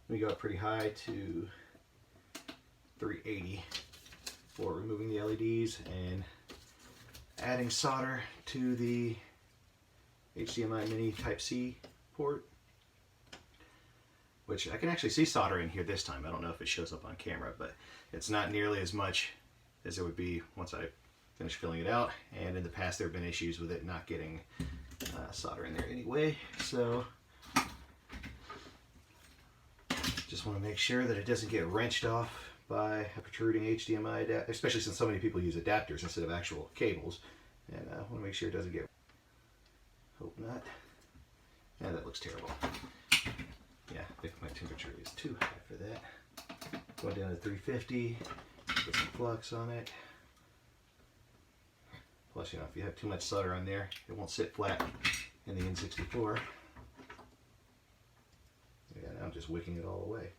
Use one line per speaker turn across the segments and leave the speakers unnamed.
We go up pretty high to 380 for removing the LEDs and adding solder to the HDMI mini Type-C port, which I can actually see solder in here this time. I don't know if it shows up on camera, but it's not nearly as much as it would be once I finish filling it out. And in the past, there have been issues with it not getting solder in there anyway. So just want to make sure that it doesn't get wrenched off by a protruding HDMI adapter, especially since so many people use adapters instead of actual cables. And I want to make sure it doesn't get, hope not. Yeah, that looks terrible. Yeah, I think my temperature is too high for that. Going down to 350, put some flux on it. Plus, you know, if you have too much solder on there, it won't sit flat in the N64. Yeah, now I'm just wicking it all away.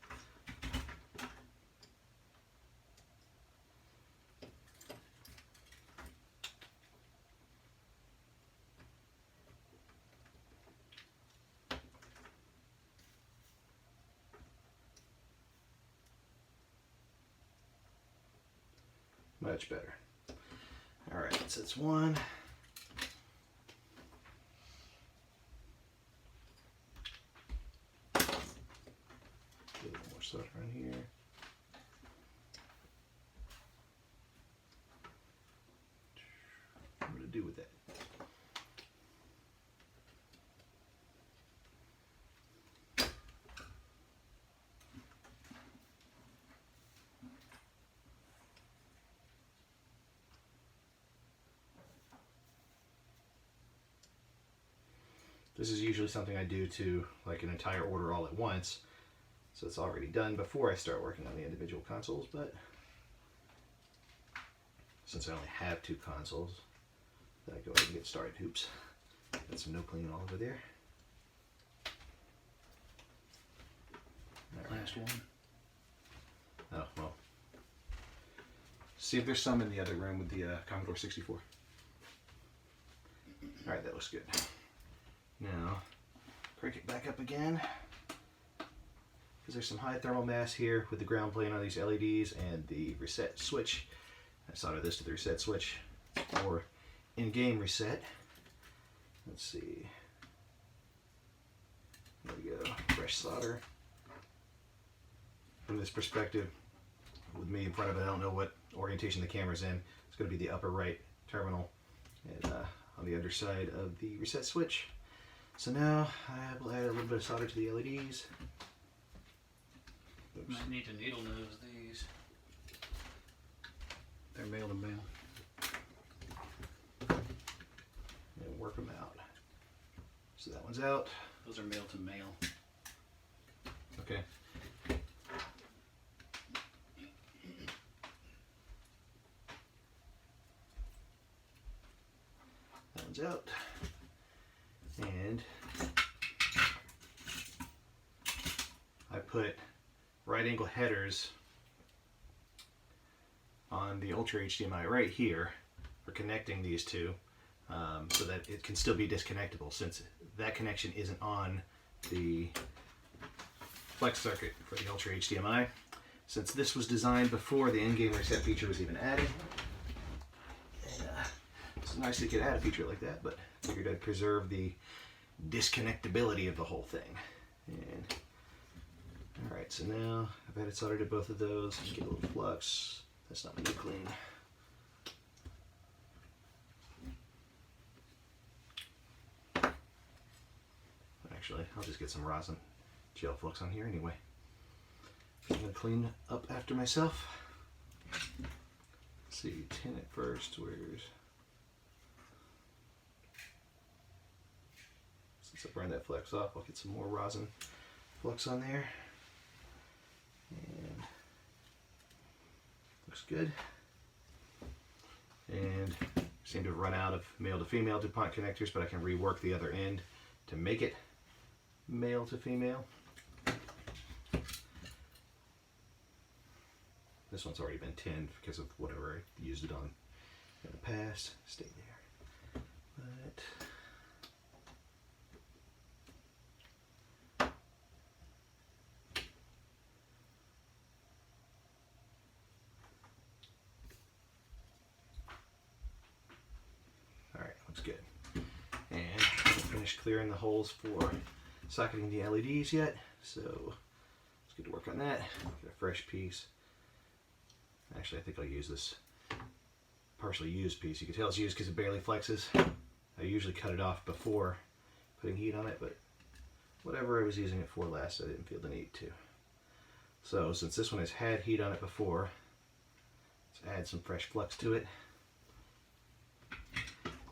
Much better. All right, so it's one. A little more solder on here. What to do with that? This is usually something I do to like an entire order all at once, so it's already done before I start working on the individual consoles, but since I only have 2 consoles, then I go ahead and get started. Oops, got some no clean all over there. Right.
Last one.
Oh, well. See if there's some in the other room with the Commodore 64. Alright, that looks good. Now, crank it back up again, because there's some high thermal mass here with the ground plane on these LEDs and the reset switch. I soldered this to the reset switch for in-game reset. Let's see. There we go, fresh solder. From this perspective, with me in front of it, I don't know what orientation the camera's in. It's going to be the upper right terminal and on the underside of the reset switch. So now I will add a little bit of solder to the LEDs. Oops.
Might need to needle nose these. They're male to male.
And work them out. So that one's out.
Those are male to male.
Okay. That one's out. And I put right angle headers on the UltraHDMI right here for connecting these two, so that it can still be disconnectable, since that connection isn't on the flex circuit for the UltraHDMI. Since this was designed before the in-game reset feature was even added, it's nice to could add a feature like that, but I figured I'd preserve the disconnectability of the whole thing. And alright, so now I've added solder to both of those. Get a little flux. That's not really clean. Actually, I'll just get some rosin gel flux on here anyway. I'm going to clean up after myself. Let's see, tin it first. Where's... Since I burned that flux off, I'll get some more rosin flux on there. And looks good. And I seem to have run out of male to female DuPont connectors, but I can rework the other end to make it male to female. This one's already been tinned because of whatever I used it on in the past. Stay there. But looks good. And I haven't finished clearing the holes for socketing the LEDs yet, so let's get to work on that. Get a fresh piece. Actually, I think I'll use this partially used piece. You can tell it's used because it barely flexes. I usually cut it off before putting heat on it, but whatever I was using it for last, I didn't feel the need to. So since this one has had heat on it before, let's add some fresh flux to it.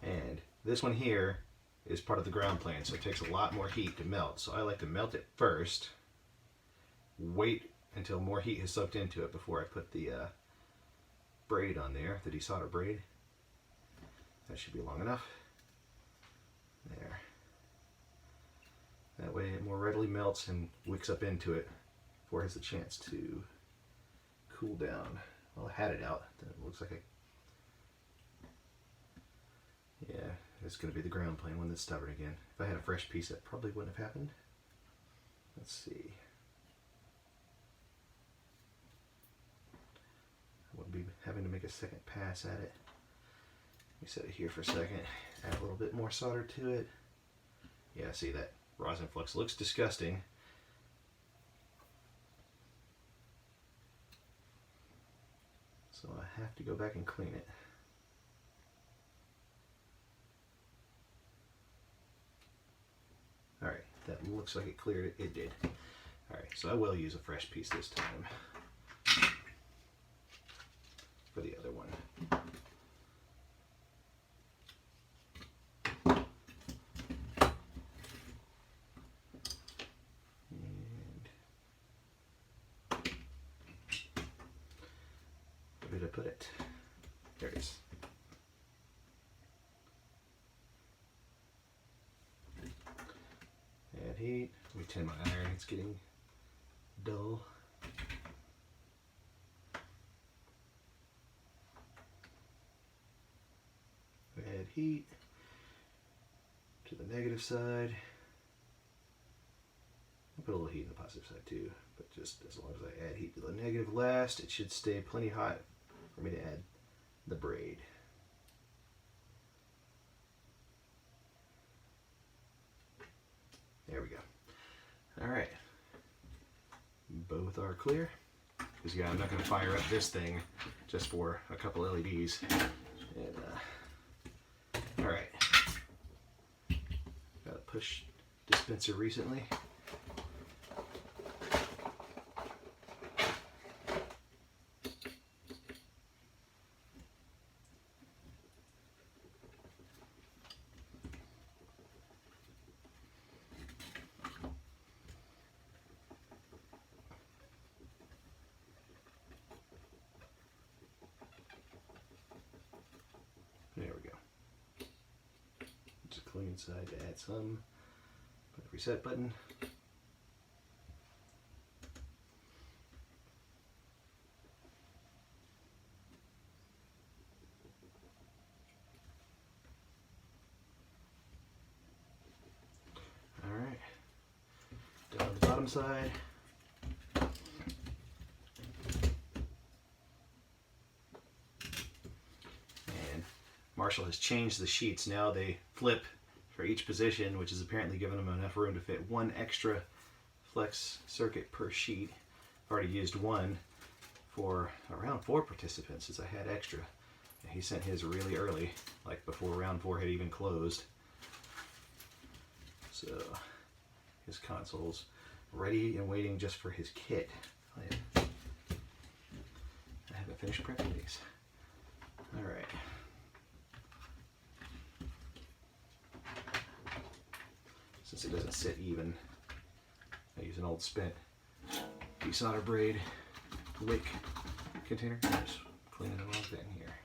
And this one here is part of the ground plane, so it takes a lot more heat to melt. So I like to melt it first, wait until more heat has soaked into it before I put the braid on there, the desolder braid. That should be long enough. There. That way it more readily melts and wicks up into it before it has a chance to cool down. Well, I had it out. Then it looks like yeah, it's going to be the ground plane one that's stubborn again. If I had a fresh piece, that probably wouldn't have happened. Let's see. I wouldn't be having to make a second pass at it. Let me set it here for a second. Add a little bit more solder to it. Yeah, see that rosin flux looks disgusting. So I have to go back and clean it. Alright, that looks like it cleared it. It did. Alright, so I will use a fresh piece this time for the other one. And where did I put it? There it is. Add heat. Let me tend my iron. It's getting dull. Add heat to the negative side. I'll put a little heat in the positive side too, but just as long as I add heat to the negative last, it should stay plenty hot for me to add the braid. There we go. All right, both are clear. Because yeah, I'm not going to fire up this thing just for a couple LEDs. And all right, got a push dispenser recently. There we go. Just clean side to add some. Put the reset button. All right. Down the bottom side. Marshall has changed the sheets. Now they flip for each position, which is apparently giving them enough room to fit one extra flex circuit per sheet. I've already used one for around 4 participants since I had extra. And he sent his really early, like before round 4 had even closed. So his console's ready and waiting just for his kit. I haven't finished prepping these. All right. Since it doesn't sit even, I use an old spent desolder braid wick container. Just cleaning the wrong thing here.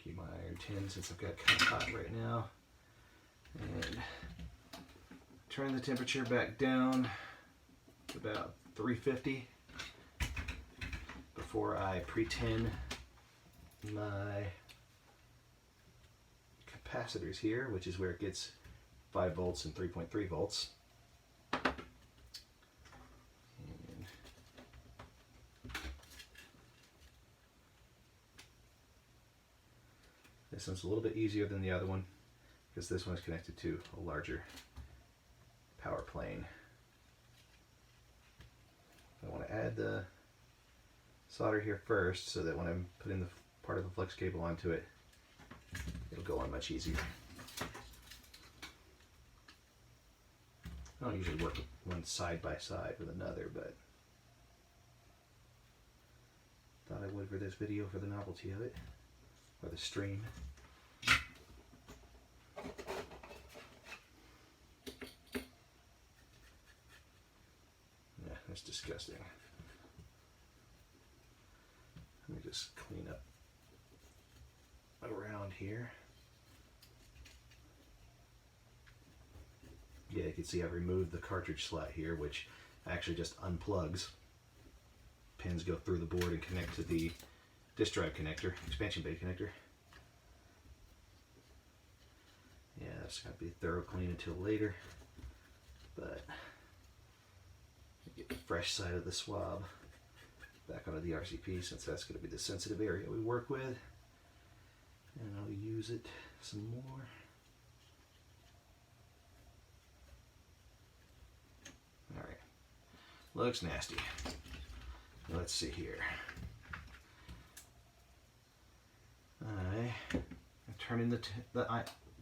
Keep my iron tin since I've got kind of hot right now. And turn the temperature back down to about 350 before I pre-tin my capacitors here, which is where it gets 5 volts and 3.3 volts. And This one's a little bit easier than the other one because this one is connected to a larger power plane. I want to add the solder here first so that when I'm putting the part of the flex cable onto it, it'll go on much easier. I don't usually work one side by side with another, but thought I would for this video for the novelty of it, or the stream. Yeah, that's disgusting. Let me just clean up around here. Yeah, you can see I've removed the cartridge slot here, which actually just unplugs. Pins go through the board and connect to the disk drive connector, expansion bay connector. Yeah, that's got to be thorough clean until later, but get the fresh side of the swab back onto the RCP since that's going to be the sensitive area we work with, and I'll use it some more. Alright, looks nasty. Let's see here. I'm turning the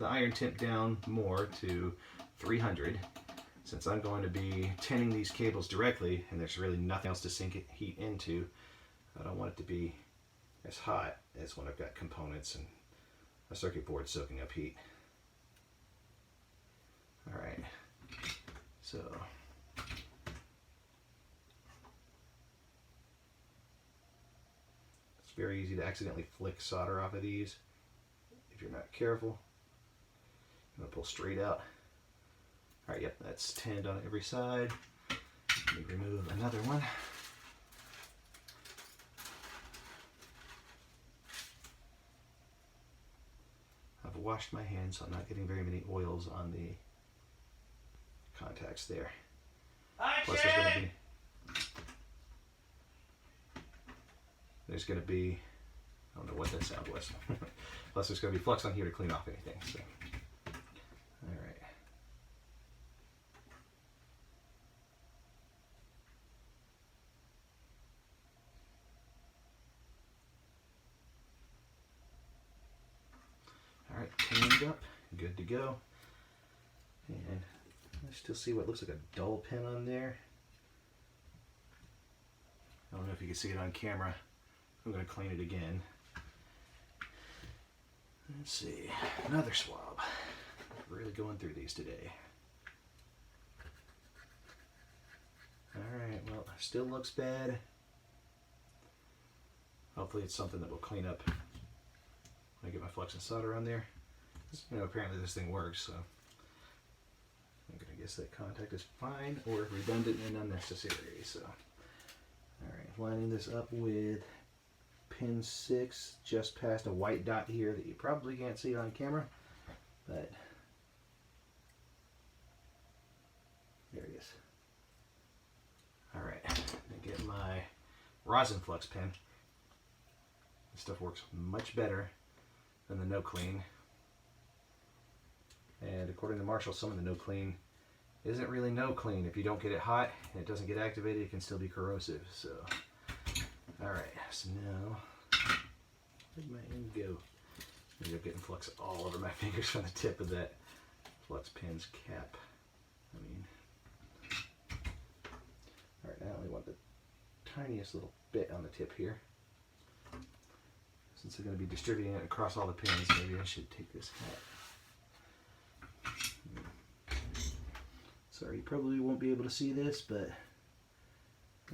iron temp down more to 300 since I'm going to be tinning these cables directly and there's really nothing else to sink heat into. I don't want it to be as hot as when I've got components and a circuit board soaking up heat. Alright, so it's very easy to accidentally flick solder off of these if you're not careful. I'm going to pull straight out. Alright, yep, that's tinned on every side. Let me remove another one. I've washed my hands, so I'm not getting very many oils on the contacts there. Plus there's going to be, I don't know what that sound was. Plus there's going to be flux on here to clean off anything. So, all right. All right, cleaned up, good to go. And I still see what looks like a dull pin on there. I don't know if you can see it on camera. I'm going to clean it again. Let's see, another swab. Really going through these today. Alright, well, still looks bad. Hopefully it's something that will clean up when I get my flux and solder on there. You know, apparently this thing works, so I'm going to guess that contact is fine or redundant and unnecessary. So, alright, lining this up with pin 6 just past a white dot here that you probably can't see on camera, but there it is. Alright, get my rosin flux pen. This stuff works much better than the no clean. And according to Marshall, some of the no clean isn't really no clean. If you don't get it hot and it doesn't get activated, it can still be corrosive. So, alright, so now, where'd my end go? I end up getting flux all over my fingers from the tip of that flux pin's cap. Alright, I only want the tiniest little bit on the tip here. Since I'm going to be distributing it across all the pins, maybe I should take this hat. Sorry, you probably won't be able to see this, but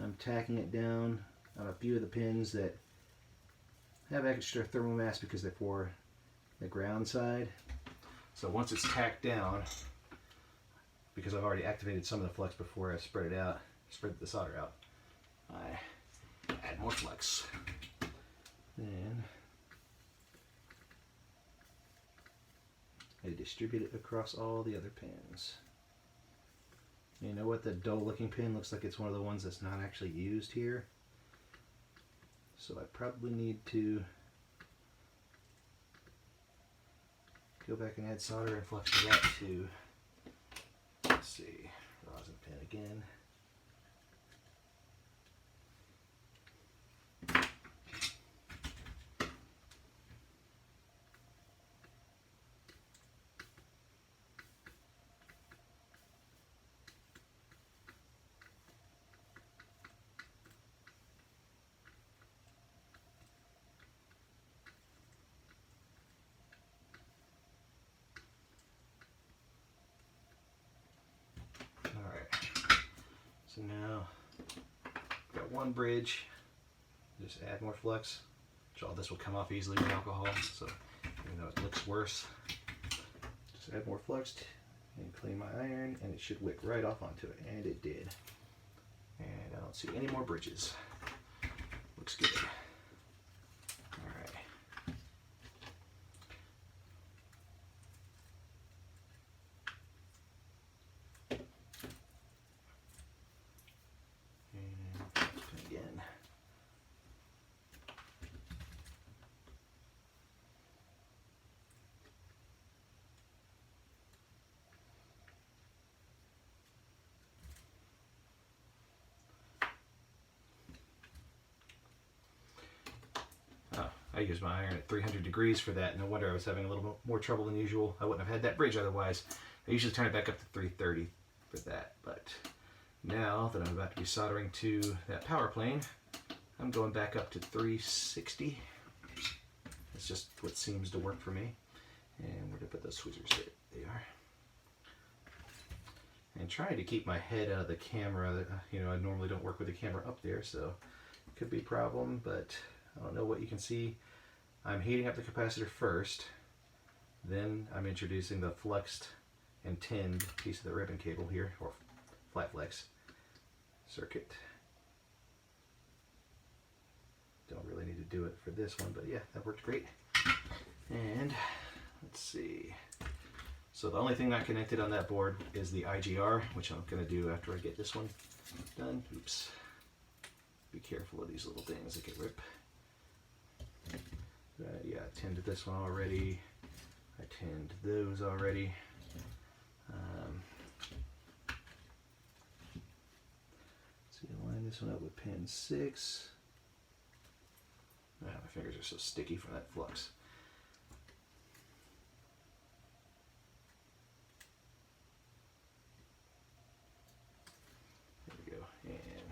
I'm tacking it down on a few of the pins that have extra thermal mass because they're for the ground side. So once it's tacked down, because I've already activated some of the flux before I spread it out, spread the solder out, I add more flux. Then I distribute it across all the other pins. You know what, the dull looking pin looks like it's one of the ones that's not actually used here. So I probably need to go back and add solder and flux to that too. Let's see, rosin pin again. So now got one bridge, just add more flux, which all this will come off easily with alcohol, so even though it looks worse, just add more flux and clean my iron and it should wick right off onto it, and it did. And I don't see any more bridges. Looks good. Alright. Again. I used my iron at 300 degrees for that. No wonder I was having a little bit more trouble than usual. I wouldn't have had that bridge otherwise. I usually turn it back up to 330 for that, but now that I'm about to be soldering to that power plane, I'm going back up to 360. It's just what seems to work for me. And where to put those tweezers? There they are. And trying to keep my head out of the camera. You know, I normally don't work with the camera up there, so it could be a problem, but I don't know what you can see. I'm heating up the capacitor first, then I'm introducing the flexed and tinned piece of the ribbon cable here, or flat flex circuit. Don't really need to do it for this one, but yeah, that worked great. And let's see. So the only thing not connected on that board is the IGR, which I'm going to do after I get this one done. Oops. Be careful of these little things that could rip. Yeah, I tinned this one already. I tinned those already. So you line this one up with pin 6. My fingers are so sticky from that flux. There we go. And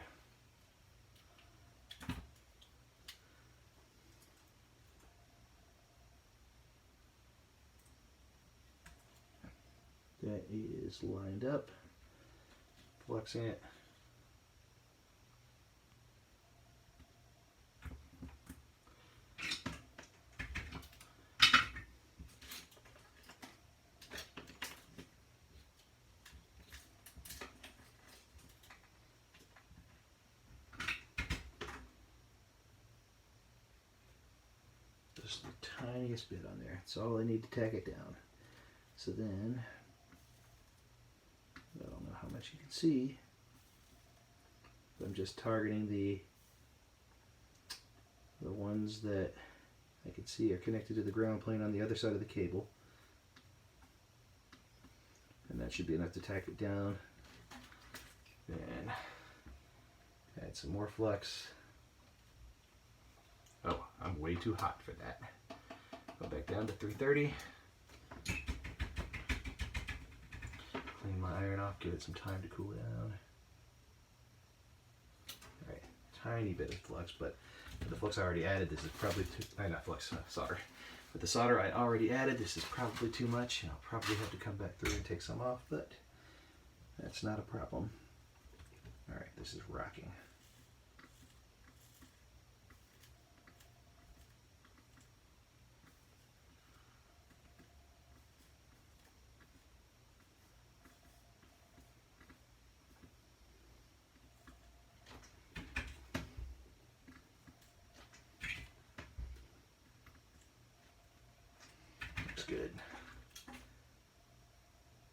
that is lined up. Fluxing it. Just the tiniest bit on there. That's all I need to tack it down. So then, I don't know how much you can see, but I'm just targeting the ones that I can see are connected to the ground plane on the other side of the cable. And that should be enough to tack it down. Then add some more flux. Oh, I'm way too hot for that. Go back down to 330. Clean my iron off, give it some time to cool down. Alright, tiny bit of flux, but the flux I already added, this is probably not flux, solder. With the solder I already added, this is probably too much. I'll probably have to come back through and take some off, but that's not a problem. Alright, this is rocking. Good.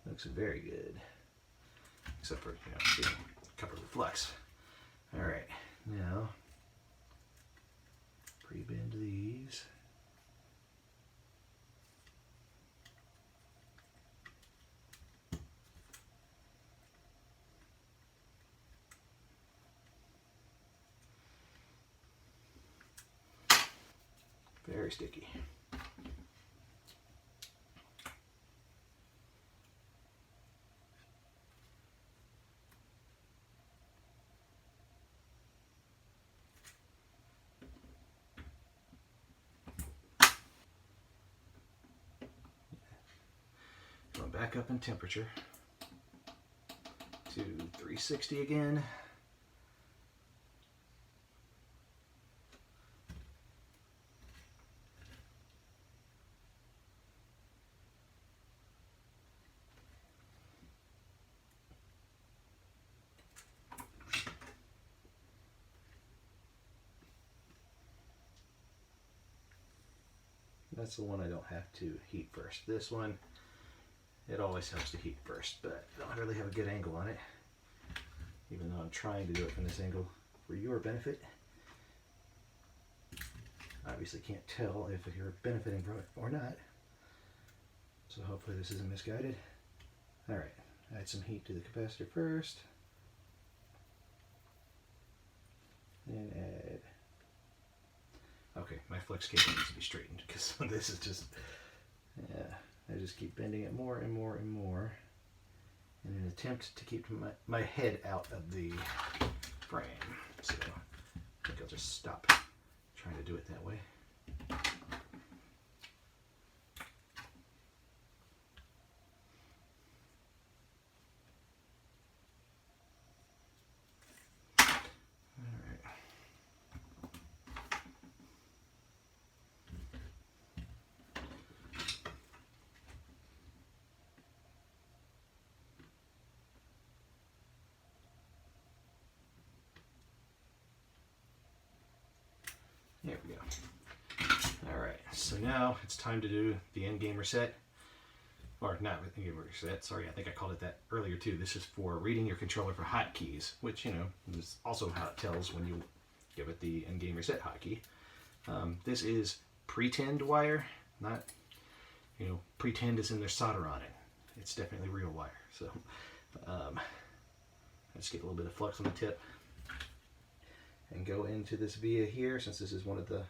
Looks very good. Except for, being covered with flux. Alright, now pre-bend these. very sticky. Going back up in temperature to 360 again. That's the one I don't have to heat first. This one, it always helps to heat first, but I don't really have a good angle on it, even though I'm trying to do it from this angle for your benefit. Obviously can't tell if you're benefiting from it or not, so hopefully this isn't misguided. Alright, add some heat to the capacitor first, and add... Okay, my flex cable needs to be straightened because this is just, yeah, I just keep bending it more and more and more in an attempt to keep my head out of the frame. So I think I'll just stop trying to do it that way. There we go. Alright, so now it's time to do the end game reset. Or not end game reset, sorry, I think I called it that earlier too. This is for reading your controller for hotkeys, which, you know, is also how it tells when you give it the end game reset hotkey. This is pretend wire, not, you know, pretend as in there's solder on it. It's definitely real wire. So, let's get a little bit of flux on the tip and go into this via here, since this is one of the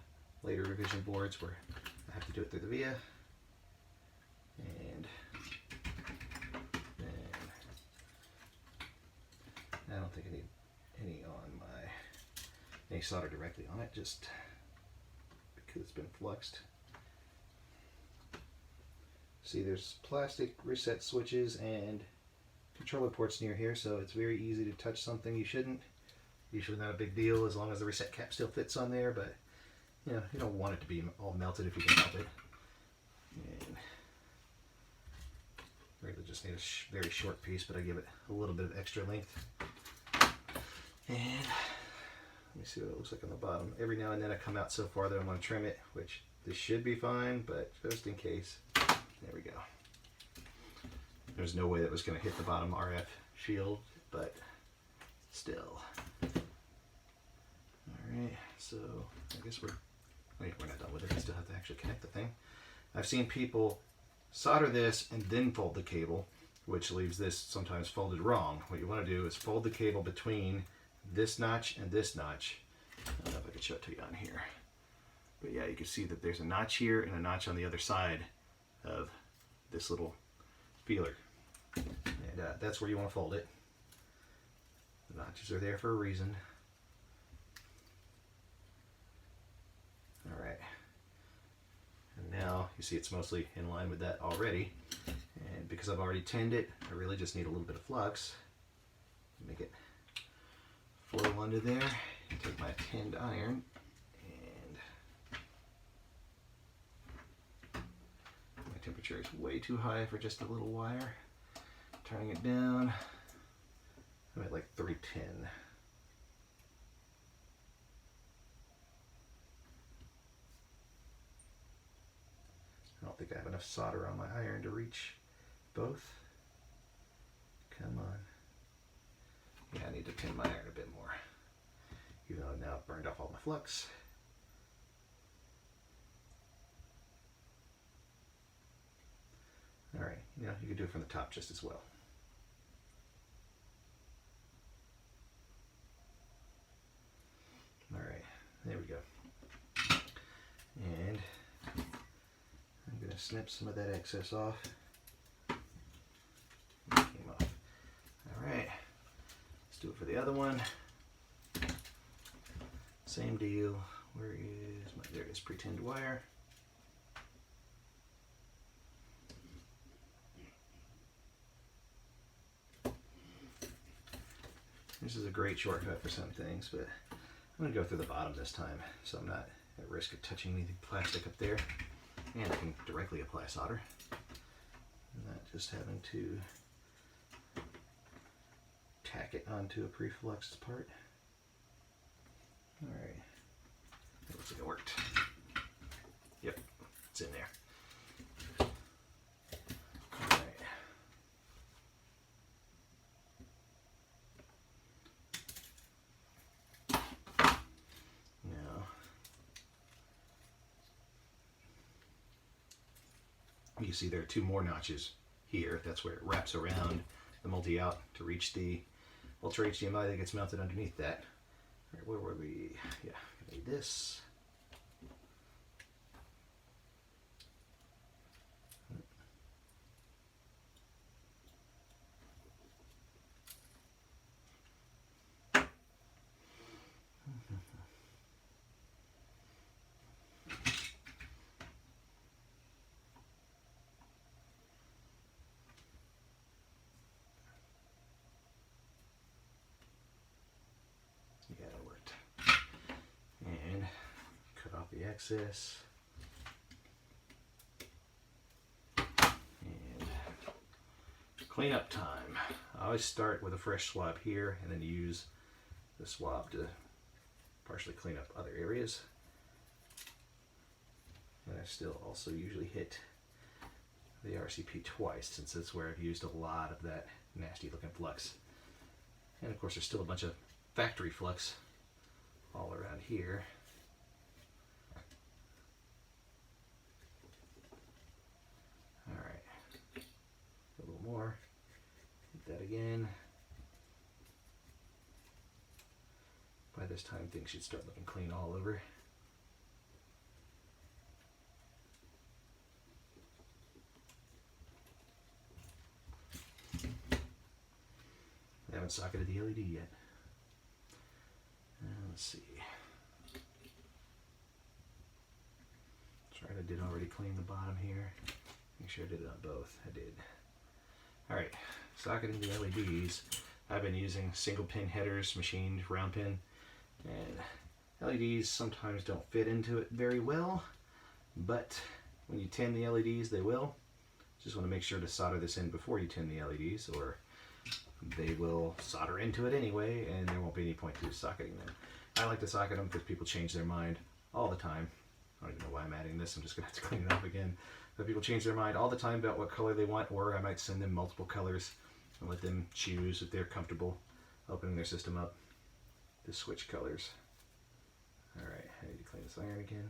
later revision boards where I have to do it through the via. And then I don't think I need any solder directly on it, just because it's been fluxed. See, there's plastic reset switches and controller ports near here, so it's very easy to touch something you shouldn't. Usually not a big deal as long as the reset cap still fits on there, but you know, you don't want it to be all melted if you can help it. And really just need a very short piece, but I give it a little bit of extra length. And let me see what it looks like on the bottom. Every now and then I come out so far that I'm going to trim it, which this should be fine, but just in case, there we go. There's no way that was going to hit the bottom RF shield, but still. Alright, so I guess we're not done with it. I still have to actually connect the thing. I've seen people solder this and then fold the cable, which leaves this sometimes folded wrong. What you want to do is fold the cable between this notch and this notch. I don't know if I can show it to you on here. But yeah, you can see that there's a notch here and a notch on the other side of this little feeler. And that's where you want to fold it. The notches are there for a reason. Alright. And now you see it's mostly in line with that already. And because I've already tinned it, I really just need a little bit of flux. Make it flow under there. Take my tinned iron and my temperature is way too high for just a little wire. Turning it down. I'm at like 310. I don't think I have enough solder on my iron to reach both. Come on. Yeah, I need to tin my iron a bit more. Even though I've now burned off all my flux. Alright, you know, you can do it from the top just as well. Alright, there we go. And going to snip some of that excess off. It came off. Alright, let's do it for the other one. Same deal. Where is my, there it is, pretend wire. This is a great shortcut for some things, but I'm going to go through the bottom this time so I'm not at risk of touching anything plastic up there. And I can directly apply solder. Not just having to tack it onto a pre-fluxed part. Alright. It looks like it worked. Yep, it's in there. Alright. Now, you see there are two more notches here. That's where it wraps around the multi-out to reach the Ultra HDMI that gets mounted underneath that. All right, where were we? Yeah, I need this. Yeah, that worked. And cut off the excess. And cleanup time. I always start with a fresh swab here and then use the swab to partially clean up other areas. And I still also usually hit the RCP twice, since that's where I've used a lot of that nasty looking flux. And of course there's still a bunch of factory flux all around here. Alright, a little more. Hit that again. By this time things should start looking clean all over. I haven't socketed the LED yet. Let's see. That's right, I did already clean the bottom here. Make sure I did it on both. I did. Alright, socketing the LEDs. I've been using single pin headers, machined round pin, and LEDs sometimes don't fit into it very well, but when you tin the LEDs, they will. Just want to make sure to solder this in before you tin the LEDs, or they will solder into it anyway, and there won't be any point to socketing them. I like to socket them because people change their mind all the time. I don't even know why I'm adding this. I'm just going to have to clean it up again. But people change their mind all the time about what color they want, or I might send them multiple colors and let them choose if they're comfortable opening their system up to switch colors. Alright, I need to clean this iron again.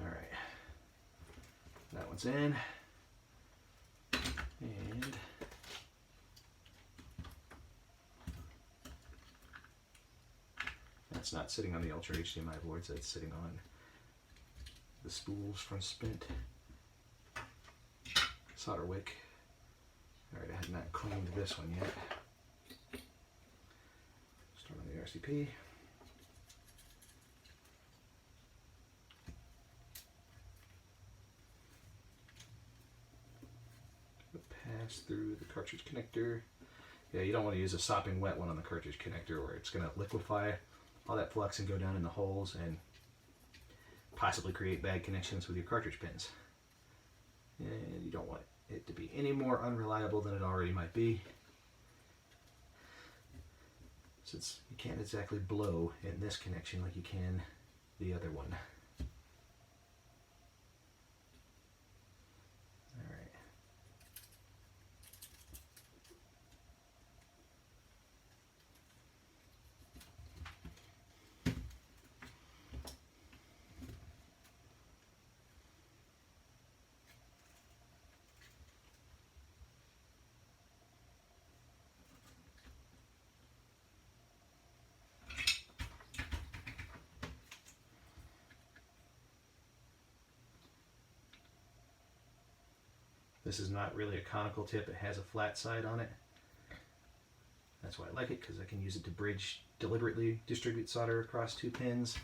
Alright, that one's in. And that's not sitting on the Ultra HDMI boards, that's sitting on the spools from spent solder wick. Alright, I have not cleaned this one yet. Start on the RCP. Pass through the cartridge connector. Yeah, you don't want to use a sopping wet one on the cartridge connector, or it's going to liquefy all that flux and go down in the holes and possibly create bad connections with your cartridge pins. And you don't want it to be any more unreliable than it already might be, since you can't exactly blow in this connection like you can the other one. Alright. This is not really a conical tip, it has a flat side on it. That's why I like it, because I can use it to deliberately distribute solder across 2 pins.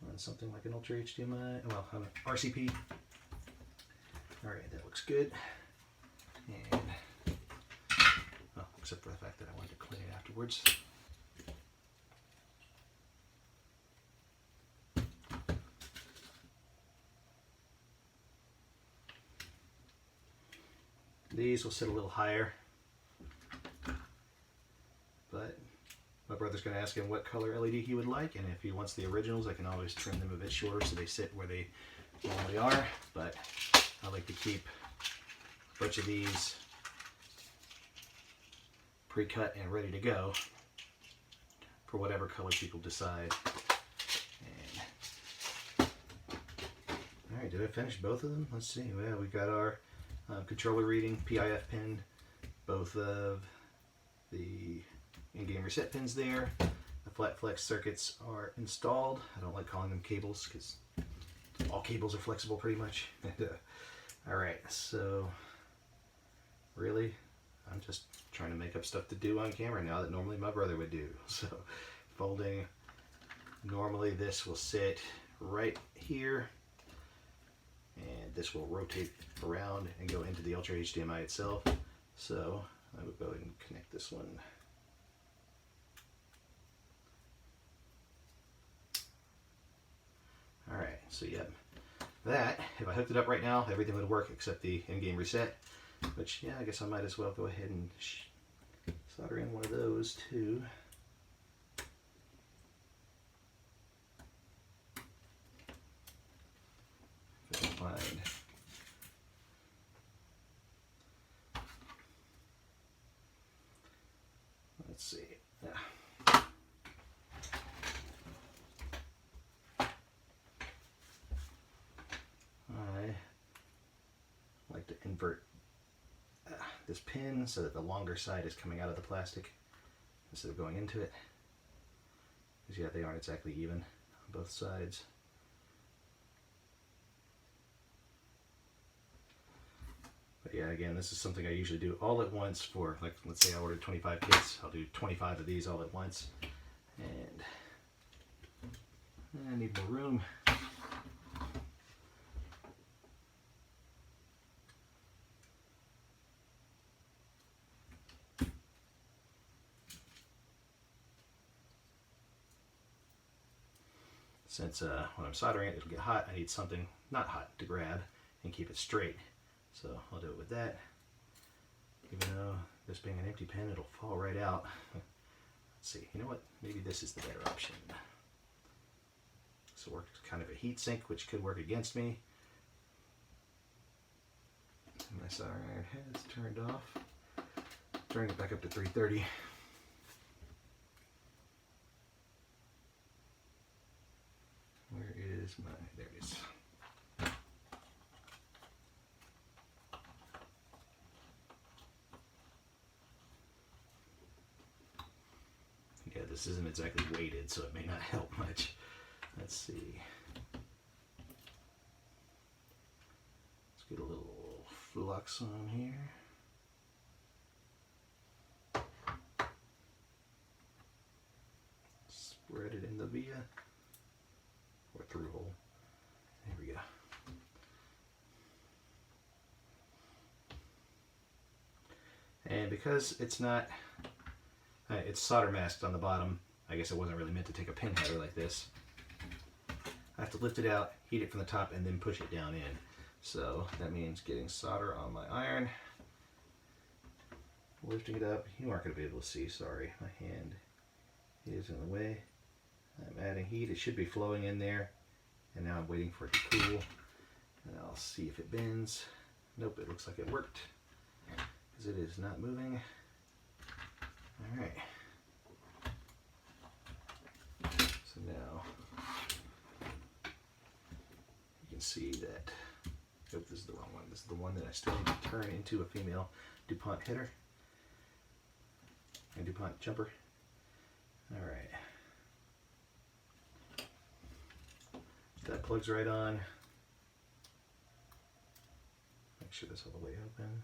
On something like an UltraHDMI, well, on an RCP. Alright, that looks good. And, well, except for the fact that I wanted to clean it afterwards. These will sit a little higher, but my brother's going to ask him what color LED he would like, and if he wants the originals, I can always trim them a bit shorter so they sit where they normally are, but I like to keep a bunch of these pre-cut and ready to go for whatever color people decide. And, all right, did I finish both of them? Let's see. Well, we got our controller reading PIF pin, both of the in-game reset pins there. The flat flex circuits are installed. I don't like calling them cables because all cables are flexible pretty much. Alright, so really, I'm just trying to make up stuff to do on camera now that normally my brother would do. So folding, normally this will sit right here, and this will rotate around and go into the UltraHDMI itself. So I would go ahead and connect this one. Alright, so yep, that, if I hooked it up right now, everything would work except the in-game reset, which, yeah, I guess I might as well go ahead and solder in one of those too. If I can find. Let's see. Yeah. I like to invert this pin so that the longer side is coming out of the plastic instead of going into it. Because yeah, they aren't exactly even on both sides. But yeah, again, this is something I usually do all at once for, like, let's say I ordered 25 kits, I'll do 25 of these all at once. And I need more room. Since when I'm soldering it, it'll get hot, I need something not hot to grab and keep it straight. So I'll do it with that. Even though this being an empty pin, it'll fall right out. Let's see, you know what? Maybe this is the better option. So works kind of a heat sink, which could work against me. My soldering iron has turned off. Turning it back up to 330. Where is my, there it is. Yeah, this isn't exactly weighted, so it may not help much. Let's see. Let's get a little flux on here. Spread it in the via. Or through hole. There we go. And because it's not, it's solder masked on the bottom, I guess it wasn't really meant to take a pin header like this. I have to lift it out, heat it from the top, and then push it down in. So that means getting solder on my iron, lifting it up. You aren't going to be able to see, sorry. My hand is in the way. I'm adding heat. It should be flowing in there. And now I'm waiting for it to cool. And I'll see if it bends. Nope, it looks like it worked. Because it is not moving. Alright. So now you can see that, oh, this is the wrong one. This is the one that I still need to turn into a female DuPont header. And DuPont jumper. Alright. That plugs right on. Make sure that's all the way open.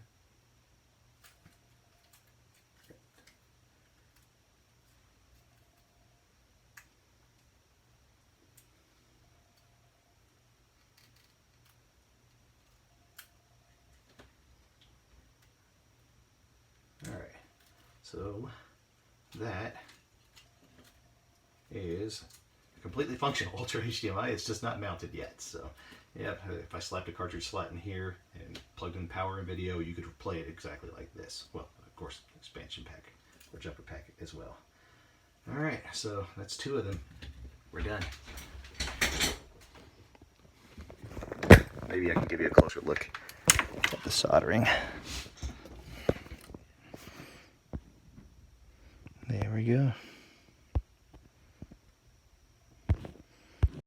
Alright, so that is a completely functional Ultra HDMI. It's just not mounted yet. So, yeah, if I slapped a cartridge slot in here and plugged in power and video, you could play it exactly like this. Well, of course, expansion pack or jumper pack as well. Alright, so that's 2 of them. We're done. Maybe I can give you a closer look at the soldering. There we go.